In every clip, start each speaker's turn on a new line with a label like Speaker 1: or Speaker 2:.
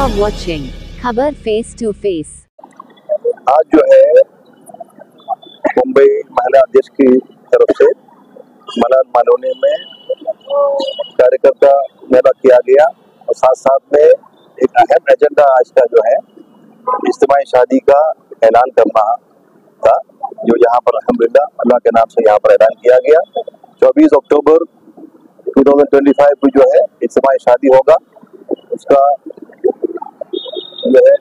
Speaker 1: are watching खबर face to face.
Speaker 2: आज जो है मुंबई महिला अध्यक्ष की तरफ से मलाड मालोनी में कार्यकर्ता मेला किया गया और साथ साथ में एक अहम एजेंडा आज का जो है इज्तिमाई शादी का ऐलान करना था, जो यहाँ पर अल्हम्दुलिल्लाह अल्लाह के नाम से यहाँ पर ऐलान किया गया। 24 अक्टूबर 2025 को जो है इज्तिमाई शादी होगा। उसका जो है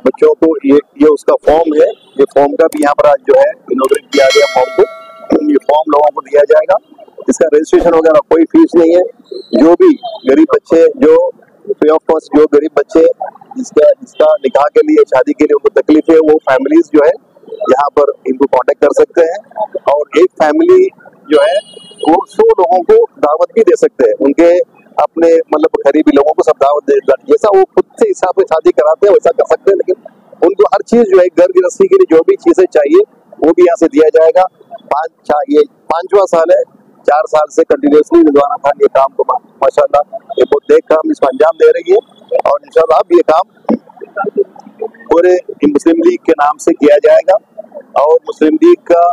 Speaker 2: बच्चों को ये उसका फॉर्म है, ये फॉर्म का भी यहाँ पर आज जो है इनॉग्रेट किया गया। फॉर्म को ये फॉर्म लोगों को दिया जाएगा। इसका रजिस्ट्रेशन वगैरह कोई फीस नहीं है। जो भी गरीब बच्चे जो फ्री ऑफ कॉस्ट जो गरीब बच्चे जिसका निकाह के लिए शादी के लिए उनको तकलीफ है, वो फैमिलीज जो है यहाँ पर इनको कांटेक्ट कर सकते हैं और एक फैमिली जो है वो 100 लोगों को दावत भी दे सकते हैं। उनके अपने मतलब करीबी लोगों को सब दावत दे, जैसा वो खुद से हिसाब से शादी कराते हैं वैसा कर सकते हैं, लेकिन उनको हर चीज जो है घर गृहस्थी के लिए जो भी चीजें चाहिए वो भी यहाँ से दिया जाएगा। ये 5वां साल है, 4 साल से कंटिन्यूसली रिजवाना खान ये काम को माशाल्लाह ये बहुत देख काम इसको अंजाम दे रही है और इंशाल्लाह अब ये काम पूरे मुस्लिम लीग के नाम से किया जाएगा। और मुस्लिम लीग का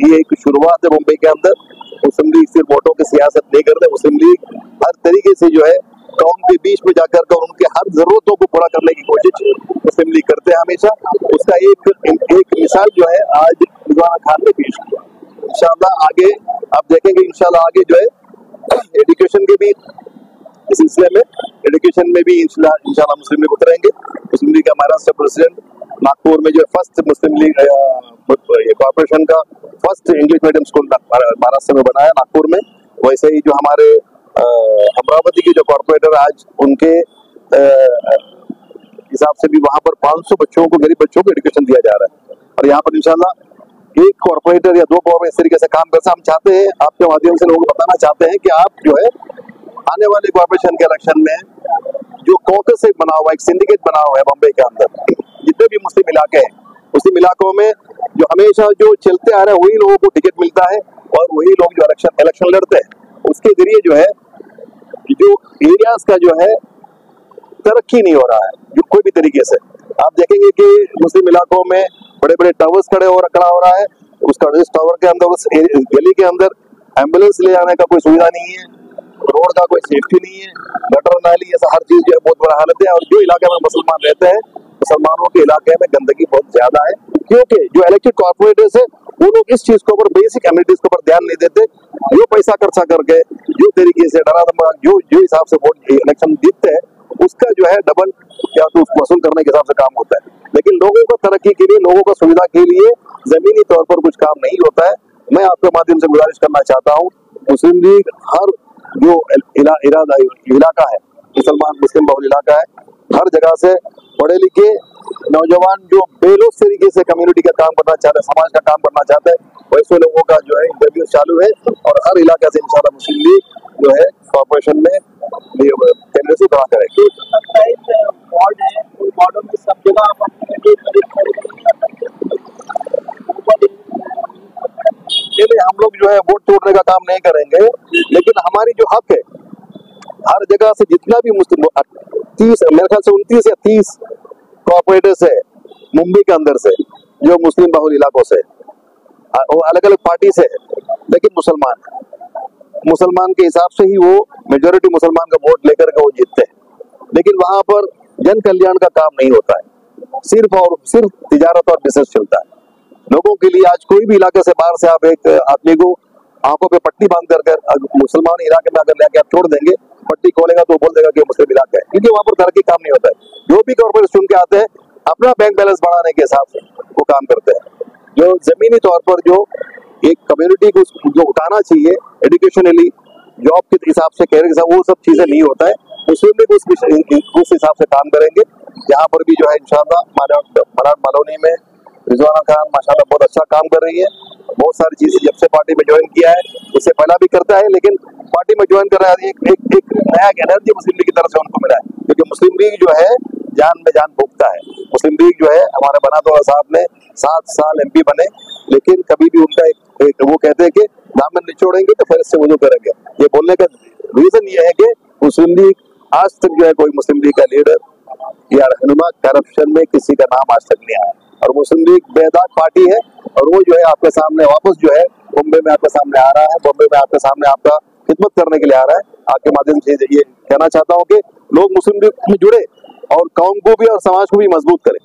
Speaker 2: ये एक शुरुआत है मुंबई के अंदर। मुस्लिम लीग सिर्फ वोटों की सियासत नहीं करते, मुस्लिम लीग हर तरीके से जो है कौम के बीच में जाकर कर उनके हर जरूरतों को पूरा करने की कोशिश मुस्लिम लीग करते हैं हमेशा। उसका एक मिसाल जो है आज रिजवाना खान ने पेश किया। इंशाल्लाह आगे आप देखेंगे, इंशाल्लाह आगे जो है एजुकेशन के भी इस सिलसिले में एजुकेशन में भी इंशाल्लाह मुस्लिम लीग उतरेंगे। मुस्लिम लीग का महाराष्ट्र प्रेसिडेंट नागपुर में जो फर्स्ट मुस्लिम लीग कॉर्पोरेशन का first English medium school Maharashtra में बनाया नागपुर में, वैसे ही जो हमारे अमरावती के जो कॉर्पोरेटर आज उनके हिसाब से भी वहां पर 500 बच्चों को गरीब बच्चों को एजुकेशन दिया जा रहा है। और यहाँ पर इंशाल्लाह एक कॉर्पोरेटर या 2 कॉर्पोरेटर इस तरीके से काम करते हम चाहते हैं, आपके माध्यम से लोगों को बताना चाहते हैं कि आप जो है आने वाले कॉर्पोरेशन के इलेक्शन में जो कॉकस एक बना हुआ, एक सिंडिकेट बना हुआ है मुंबई के अंदर, जितने भी मुस्लिम इलाके हैं मुस्लिम इलाकों में जो हमेशा जो चलते आ रहे हैं वही लोगों को टिकट मिलता है और वही लोग जो इलेक्शन लड़ते हैं, उसके जरिए जो है जो एरियाज का जो है तरक्की नहीं हो रहा है जो कोई भी तरीके से। आप देखेंगे कि मुस्लिम इलाकों में बड़े बड़े टावर्स खड़ा हो रहा है, उस टावर के अंदर उस गली के अंदर एम्बुलेंस ले आने का कोई सुविधा नहीं है, रोड का कोई सेफ्टी नहीं है, गटर नाली ऐसा हर चीज जो है बहुत बुरा हालत है। और जो इलाके में मुसलमान रहते हैं, मुसलमानों के इलाके में गंदगी बहुत ज्यादा है, क्योंकि जो इलेक्टेड कॉर्पोरेटर्स है वो लोग इस चीज के ऊपर बेसिक एमिनिटीज के ऊपर ध्यान नहीं देते। जो पैसा खर्चा करके जो तरीके से डरा धमका जो हिसाब से वोट इलेक्शन जीतते हैं उसका जो है डबल या तो उसको वसूल करने के हिसाब से काम होता है, लेकिन लोगों को तरक्की के लिए लोगों को सुविधा के लिए जमीनी तौर पर कुछ काम नहीं होता है। मैं आपके माध्यम से गुजारिश करना चाहता हूँ, मुस्लिम लीग हर जो इलाका है मुस्लिम बहुल इलाका है, हर जगह से पढ़े लिखे नौजवान जो बेलोस तरीके से कम्युनिटी का काम करना चाहते हैं, समाज का काम करना चाहते हैं, वैसे लोगों का जो है इंटरव्यू चालू है और हर इलाके से इंशाल्लाह मुस्लिम लीग जो है कॉर्पोरेशन में कैंडिडेट खड़ा करेगी। हम लोग जो है वोट तोड़ने का काम नहीं करेंगे, लेकिन हमारी जो हक है हर जगह से जितना भी मुस्लिम 30 मेरे ख्याल से 29 या 30 कॉर्पोरेटर्स है मुंबई के अंदर से जो मुस्लिम बहुल इलाकों से वो अलग अलग पार्टी से है, लेकिन मुसलमान के हिसाब से ही वो मेजोरिटी मुसलमान का वोट लेकर के वो जीतते हैं, लेकिन वहां पर जन कल्याण का काम नहीं होता है, सिर्फ तिजारत और बिजनेस चलता है लोगों के लिए। आज कोई भी इलाके से बाहर से आप एक आदमी को आंखों पे पट्टी बांध कर मुसलमान इलाके में अगर लेके आप छोड़ देंगे, पट्टी खोलेगा तो बोल देगा कि मुस्लिम इलाका है, क्योंकि वहां पर तरक्की काम नहीं होता है। जो भी कॉर्पोरेट चुन के आते हैं अपना बैंक बैलेंस बढ़ाने के हिसाब से वो काम करते हैं। जो जमीनी तौर पर जो एक कम्युनिटी को जो उठाना चाहिए एजुकेशनली, जॉब के हिसाब से कैरियर के हिसाब, वो सब चीजें नहीं होता है। मुस्लिम लीग उस हिसाब से काम करेंगे। यहाँ पर भी जो है इंशाल्लाह मलाड मालोनी में रिजवाना खान माशाल्लाह बहुत अच्छा काम कर रही है। बहुत सारी चीजें जब से पार्टी में ज्वाइन किया है, उससे पहला भी करता है, लेकिन पार्टी में ज्वाइन कर रहा है एक नया एनर्जी मुस्लिम लीग की तरफ से उनको मिला है, क्योंकि मुस्लिम लीग जो है जान में जान फूंकता है। मुस्लिम लीग जो है हमारे बनातोला साहब ने 7 साल MP बने, लेकिन कभी भी उनका वो कहते हैं कि दामन निचोड़ेंगे तो फिर इससे वजू करेंगे। ये बोलने का रीजन ये है कि मुस्लिम लीग आज तक जो है कोई मुस्लिम लीग का लीडर या रहनुमा करप्शन में किसी का नाम आज तक नहीं आया। और मुस्लिम लीग बेदाग पार्टी है और वो जो है आपके सामने वापस जो है मुंबई में आपके सामने आ रहा है, बॉम्बे में आपके सामने आपका खिदमत करने के लिए आ रहा है। आपके माध्यम से ये कहना चाहता हूँ कि लोग मुस्लिम लीग में जुड़े और कौम को भी और समाज को भी मजबूत करें।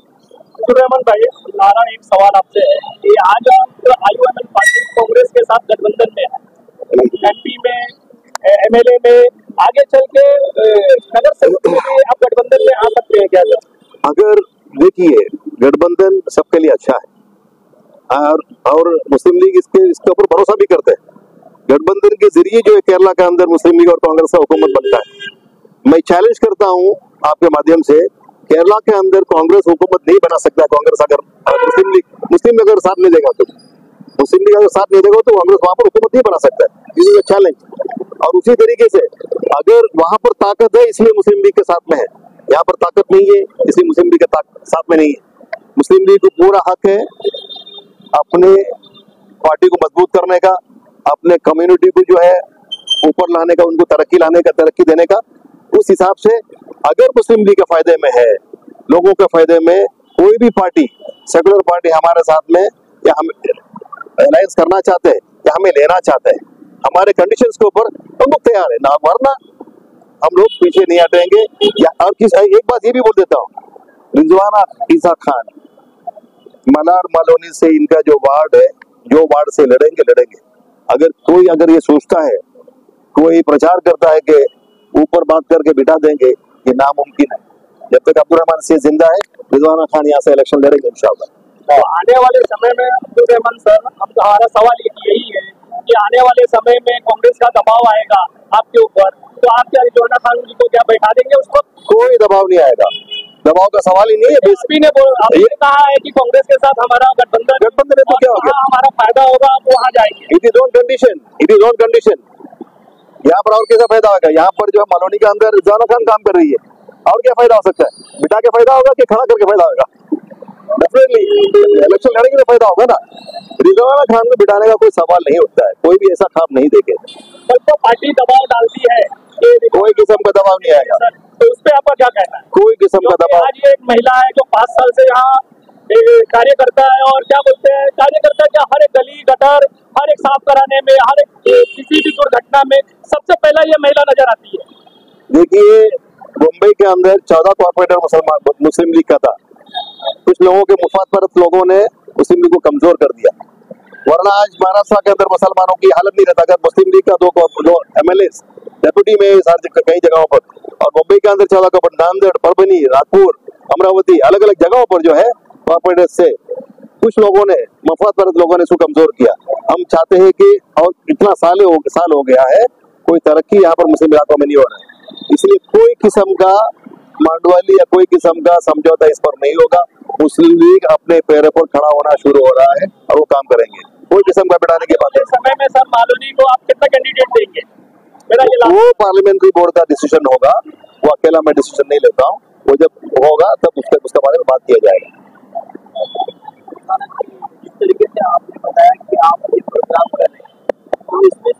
Speaker 3: रहमान भाई, हमारा एक सवाल आपसे है कि आज IUML पार्टी कांग्रेस के साथ गठबंधन में है, MP में, MLA में, आगे चल के नगर सेवक में भी आप गठबंधन में आ सकते हैं क्या सर?
Speaker 2: अगर देखिए, गठबंधन सबके लिए अच्छा है और मुस्लिम लीग इसके ऊपर भरोसा भी करते हैं। गठबंधन के जरिए जो है केरला के अंदर मुस्लिम लीग और कांग्रेस का हुकूमत बनता है। मैं चैलेंज करता हूं आपके माध्यम से, केरला के अंदर कांग्रेस हुकूमत नहीं बना सकता। कांग्रेस अगर मुस्लिम अगर साथ नहीं देगा तो मुस्लिम लीग अगर साथ नहीं देगा तो कांग्रेस वहां पर हुकूमत नहीं बना सकता है। This is a challenge. और उसी तरीके से अगर वहां पर ताकत है इसलिए मुस्लिम लीग के साथ में है, यहाँ पर ताकत नहीं है इसलिए मुस्लिम लीग के साथ में नहीं है। मुस्लिम लीग को पूरा हक है अपने पार्टी को मजबूत करने का, अपने कम्युनिटी को जो है ऊपर लाने का, उनको तरक्की देने का। उस हिसाब से अगर मुस्लिम लीग के फायदे में है, लोगों के फायदे में कोई भी पार्टी, सेकुलर पार्टी हमारे साथ में या हम अलायंस करना चाहते हैं या हमें लेना चाहते हैं, हमारे कंडीशंस के ऊपर हम लोग तैयार है ना, वरना हम लोग पीछे नहीं हटेंगे। या और एक बात ये भी बोल देता हूँ, रिजवाना ईसा खान मलार मालोनी से इनका जो वार्ड है, जो वार्ड से लड़ेंगे। अगर ये सोचता है, कोई प्रचार करता है कि ऊपर बात करके बिठा देंगे, ये नामुमकिन है। जब तक अब्दुल रहमान सिंह जिंदा है, रिजवाना खान यहाँ से इलेक्शन लड़ेंगे इंशाअल्लाह।
Speaker 3: तो आने वाले समय में अब्दुल रहमान सर, हमारा सवाल यही है कि आने वाले समय में कांग्रेस का दबाव आएगा आपके ऊपर, तो आप क्या रिजवाना खान जी को क्या बैठा देंगे उसको?
Speaker 2: कोई दबाव नहीं आएगा, दबाव का सवाल ही नहीं है।
Speaker 3: बीएसपी ने कहा है कि कांग्रेस के साथ हमारा गठबंधन
Speaker 2: है तो क्या होगा,
Speaker 3: हमारा फायदा होगा, आप वहाँ जाएंगे।
Speaker 2: It is on condition. यहाँ पर और कैसा फायदा होगा? यहाँ पर जो है मालोनी के अंदर रिजवाना खान काम कर रही है, और क्या फायदा हो सकता है? बिठा के फायदा होगा कि खड़ा करके फायदा होगा? डेफिनेटली इलेक्शन लड़ेंगे तो फायदा होगा ना। रिजवाना खान को बिठाने का कोई सवाल नहीं उठता है, कोई भी ऐसा काम नहीं देखे।
Speaker 3: तो पार्टी दबाव डालती है,
Speaker 2: कोई किस्म का दबाव नहीं आएगा।
Speaker 3: तो उस पर आपका क्या कहना है?
Speaker 2: कोई किस्म का दबाव।
Speaker 3: आज ये एक महिला है जो 5 साल से यहाँ कार्य करता है, और क्या बोलते हैं, कार्य करता है क्या, हर एक गली गटर, हर एक साफ कराने में, हर एक किसी भी दुर्घटना में सबसे पहला ये महिला नजर आती है।
Speaker 2: देखिए, मुंबई के अंदर 14 कॉर्पोरेटर मुस्लिम लीग का था। कुछ लोगों के मुफाद परस्त लोगों ने मुस्लिम लीग को कमजोर कर दिया, वरना आज महाराष्ट्र के अंदर मुसलमानों की हालत नहीं रहता। अगर मुस्लिम लीग का दो MLA डेप्यूटी में कई जगहों पर, और मुंबई के अंदर 14 का नांदेड़, परभनी, नागपुर, अमरावती, अलग अलग जगहों पर जो है कॉर्पोरेटर से कुछ लोगों ने, मुफाद परस्त लोगों ने इसको कमजोर किया। हम चाहते हैं कि, और इतना साल हो गया है, कोई तरक्की यहाँ पर मुस्लिम इलाकों में नहीं हो रहा है, इसलिए कोई किस्म का मांडवाली या कोई किस्म का समझौता इस पर नहीं होगा। मुस्लिम लीग अपने पैरों पर खड़ा होना शुरू हो रहा है और वो काम करेंगे। कोई किस्म का बिठाने की बात है।
Speaker 3: समय में सर मालोनी को आप कितना कैंडिडेट देंगे?
Speaker 2: वो पार्लियामेंट्री बोर्ड का डिसीजन होगा, वो अकेला मैं डिसीजन नहीं लेता हूँ। वो जब होगा तब उसके बारे में बात किया जाएगा।
Speaker 3: जिस तरीके से आपने बताया कि आप ये प्रोग्राम कर रहे हैं, तो इसमें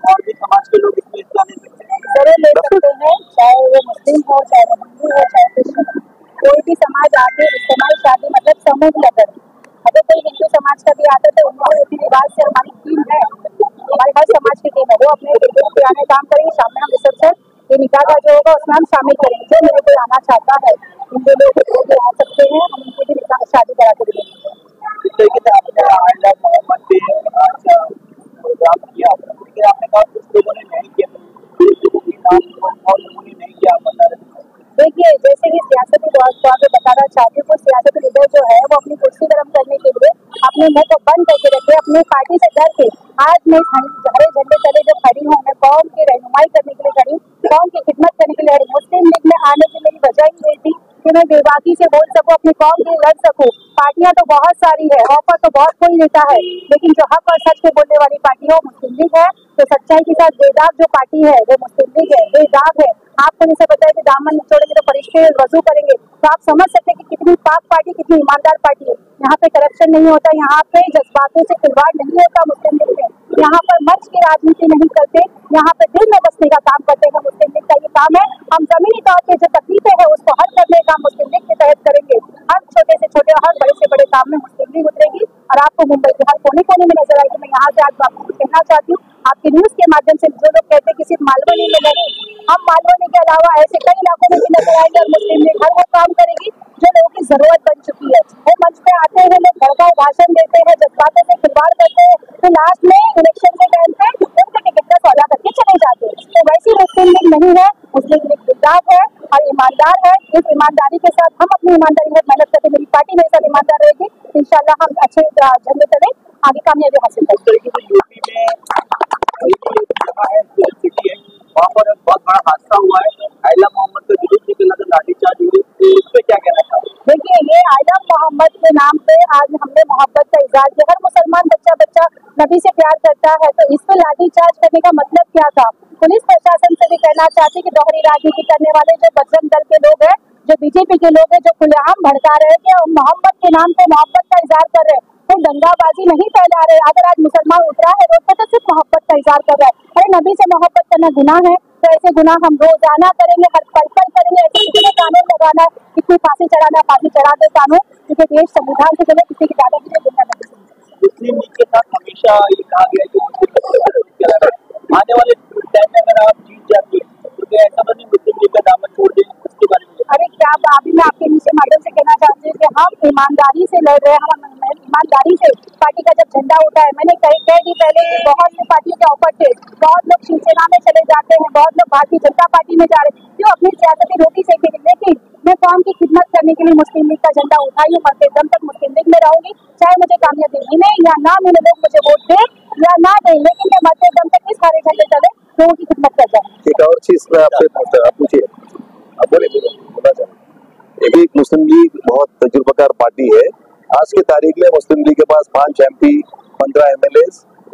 Speaker 3: और भी समाज के लोग इसमें हिस्सा ले सकते हैं?
Speaker 4: जरूर ले सकते हैं, चाहे वो मुस्लिम हो, चाहे वो हिंदू हो, चाहे क्रिश्चियन, कोई भी समाज आके इस्तेमाल शादी मतलब समूह लगन। अगर कोई हिंदू समाज का भी आता है तो उनके रीति रिवाज से हमारी टीम है, हमारी हर समाज की टीम है, वो अपने पुराने काम करेंगे। शाम में हम रिसेप्शन, ये निकाह का जो होगा उसमें हम शामिल करेंगे। जो मेरे कोई आना चाहता है, हिंदू लोग भी आ सकते हैं, हम उनकी भी निकाह शादी करा के देंगे।
Speaker 3: जिस तरीके से आपने प्रोग्राम किया, लेकिन आपने कहा कुछ लोगों ने नहीं किया, और लोगों ने नहीं किया, बता रहे।
Speaker 4: देखिए, जैसे कि सियासती तौर पर बताना चाहती हूँ, सियासती लीडर जो है वो अपनी कुर्सी गर्म करने के लिए अपने मुंह को बंद करके रखे, अपनी पार्टी से डर के। आज मैं हरे झंडे तले जब खड़ी हूँ, मैं कौम की रहनुमाई करने के लिए खड़ी, कौम की खिदमत करने के लिए। मुस्लिम लीग में आने की मेरी वजह ही ये थी कि मैं बेबाकी से बोल सकूं, अपनी कौम के लड़ सकूं। पार्टियां तो बहुत सारी है, ऑफर तो बहुत कोई लेता है, लेकिन जो हक और सच पे बोलने वाली पार्टी है वो मुस्लिम लीग है। तो सच्चाई के साथ बेदाग जो पार्टी है वो मुस्लिम लीग है, बेदाग है। आपको जैसे पता है कि दामन छोड़ेंगे तो फरिश्ते वजू करेंगे, तो आप समझ सकते हैं कि कितनी पाक पार्टी, कितनी ईमानदार पार्टी है। यहाँ पे करप्शन नहीं होता, यहाँ पे जज्बातों से खिलवाड़ नहीं होता मुस्लिम लीग में। यहाँ पर मंच की राजनीति नहीं करते, यहाँ पे दिल में बसने का काम करते हैं। मुस्लिम लीग का ये काम है। हम जमीनी तौर पे जो तकलीफें है उसको हल करने का मुस्लिम लीग के तहत करेंगे। हर छोटे से छोटे और हर बड़े से बड़े काम में मुस्लिम लीग उतरेगी और आपको मुंबई के हर कोने कोने में नजर आएगी। मैं यहाँ से आज आपको कहना चाहती हूँ, आपके न्यूज के माध्यम से जो लोग कहते हैं कि सिर्फ मालवनी में नहीं, हम मालवनी के अलावा ऐसे कई इलाकों में भी नजर आएंगे और मुस्लिम लीग हर वो काम करेगी जो लोगों की जरूरत बन चुकी है। वो मंच पे आते हैं, लोग भड़काऊ भाषण देते हैं, जज्बातों से खिलवाड़ करते हैं, तो लास्ट में इलेक्शन के टाइम पे उनके टिकट का सौदा करके चले जाते हैं। तो वैसी मुस्लिम लीग नहीं है। मुस्लिम लीग गुजरात है और ईमानदार है। इस ईमानदारी के साथ हम अपनी ईमानदारी में मेहनत करते, मेरी पार्टी मेरे साथ ईमानदार रहेगी। इंशाल्लाह हम अच्छे झंडे तले आगे कामयाबी हासिल करेंगे।
Speaker 3: वहाँ पर एक बहुत बड़ा हादसा हुआ है, आयला मोहम्मद का जुलूस निकला था, लाठीचार्ज हुई, इस पे क्या कहना चाहते हैं?
Speaker 4: देखिए, ये आयला मोहम्मद के नाम पे आज हमने मोहब्बत का इजहार किया। हर मुसलमान बच्चा नबी से प्यार करता है, तो इस पे लाठीचार्ज करने का मतलब क्या था? पुलिस प्रशासन से भी कहना चाहती कि दोहरी राजनीति करने वाले जो बजरंग दल के लोग हैं, जो बीजेपी के लोग हैं, जो खुलेआम भड़का रहे हैं कि मोहम्मद के नाम पे मोहब्बत का इजहार कर रहे हैं, तो दंगाबाजी नहीं फैला रहे। अगर आज मुसलमान उतरा है रोड पे तो सिर्फ मोहब्बत का इजहार कर रहा है। अरे नबी से मोहब्बत करना गुनाह है, तो ऐसे गुनाह हम रोजाना करेंगे, हर पल पल करेंगे। ऐसे किसी ने कानून लगाना, किसी फांसी चढ़ाना, फांसी चढ़ा दे कानून, क्योंकि देश संविधान से चले, किसी की दादागिरी गुंडा नहीं।
Speaker 3: मुस्लिम लीग के साथ हमेशा ये कहा गया कि आने वाले टाइम में अगर आप जीत जाती है तो ऐसा नहीं मुस्लिम लीग का दामन छोड़ दें, उसके बारे में?
Speaker 4: अरे क्या अभी मैं आपके नीचे माध्यम से कहना चाहती हूँ कि हम ईमानदारी से लड़ रहे हैं। हम ईमानदारी से पार्टी का जब झंडा उठा है, मैंने कह दी पहले कि बहुत सी पार्टियों के ऑफर थे, बहुत लोग शिवसेना में चले जाते हैं, बहुत लोग भारतीय जनता पार्टी में जा रहे हैं, क्यों अपनी सियासती रोटी सेकेंगे। लेकिन मैं कौम की खिदमत करने के लिए मुस्लिम लीग का झंडा उठाई हूँ, मरते दम तक मुस्लिम लीग में रहूंगी, चाहे मुझे कामयाबी मिले या ना मिले, लोग मुझे वोट दे या ना दे, लेकिन मैं मरते दम तक इस हरे झंडे तले लोगों की खिदमत कर जाऊँ।
Speaker 2: एक और चीज मैं आपसे पूछिए, आप बोले। एक मुस्लिम लीग बहुत तजुर्बाकार पार्टी है। आज की तारीख में मुस्लिम लीग के पास 5 MP, 15 MLA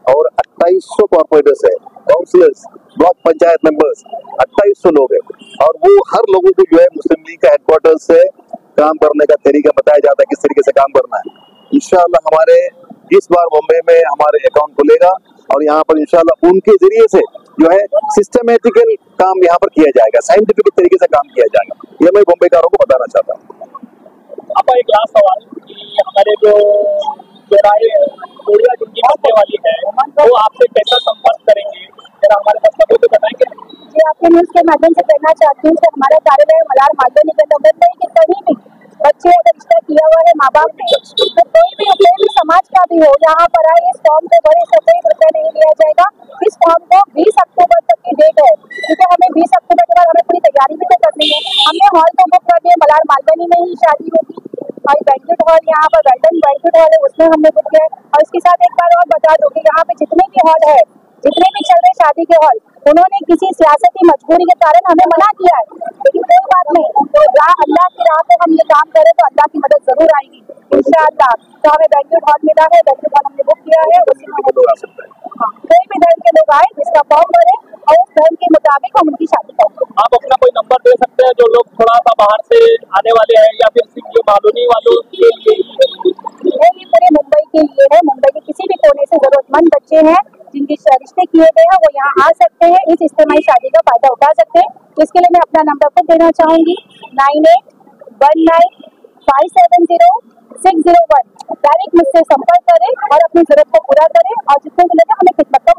Speaker 2: और 2800 कॉर्पोरेटर्स है, काउंसिलर्स, ब्लॉक पंचायत मेंबर्स, 2800 लोग हैं। और वो हर लोगों को जो है मुस्लिम लीग का हेडक्वार्टर से काम करने का तरीका बताया जाता है, किस तरीके से काम करना है। इंशाल्लाह हमारे इस बार मुंबई में हमारे अकाउंट खुलेगा और यहाँ पर इंशाल्लाह उनके जरिए से जो है सिस्टमेटिकल काम यहाँ पर किया जाएगा, साइंटिफिक तरीके से काम किया जाएगा। ये मैं मुंबईकारों को बताना चाहता हूँ।
Speaker 3: आपका एक लास्ट सवाल कि हमारे जो चौराहे कोरिया जिनकी बनने वाली है वो आपसे कैसा संपर्क करेंगे, जरा हमारे दर्शकों को बताएंगे?
Speaker 4: जी, आपके न्यूज के माध्यम से कहना चाहती हूँ कि हमारा कार्यालय मलार मालवनी के नंबर पर कि कहीं भी बच्चे अगर रिश्ता किया हुआ है माँ बाप ने, तो कोई भी समाज का भी हो, यहाँ पर आए। इस फॉर्म को बड़े से कोई रुपया नहीं लिया जाएगा। इस फॉर्म को 20 अक्टूबर तक की डेट है, क्योंकि हमें 20 अक्टूबर के बाद हमें पूरी तैयारी भी तो करनी है। हमने हॉल तो बुक कर दिया, मलार मालवनी में ही शादी होगी। और बैंक्वेट हॉल यहाँ पर वेल्डन बैंक्वेट हॉल है, उसमें हमने बुक किया है। और इसके साथ एक बार और बता दो कि यहाँ पे जितने भी हॉल है, जितने भी चल रहे शादी के हॉल, उन्होंने किसी सियासती मजबूरी के कारण हमें मना किया है, लेकिन कोई बात नहीं, तो अल्लाह की राह पे हम ये काम करें तो अल्लाह की मदद जरूर आएगी इंशाअल्लाह। तो हमें बैंक्वेट हॉल मिला है, बैंक्वेट हॉल हमने बुक किया है, उसी में लोग आ सकते हैं। कोई भी धर्म के लोग आए, जिसका फॉर्म भरे और उस धर्म के मुताबिक हम उनकी शादी करें।
Speaker 3: आप अपना कोई नंबर दे सकते हैं जो लोग थोड़ा सा बाहर से आने वाले हैं या फिर सिर्फ जो कॉलोनी वालों के लिए?
Speaker 4: ये पूरे मुंबई के लिए है। मुंबई के किसी भी कोने से जरूरतमंद बच्चे हैं जिनके रिश्ते किए गए हैं, वो यहाँ आ सकते हैं, इस इज्तिमाई शादी का फायदा उठा सकते हैं। इसके लिए मैं अपना नंबर खुद देना चाहूंगी, 9819570601। डायरेक्ट मुझसे संपर्क करें और अपनी जरूरत को पूरा करें और जितने मिलेगा हमें खिदमत का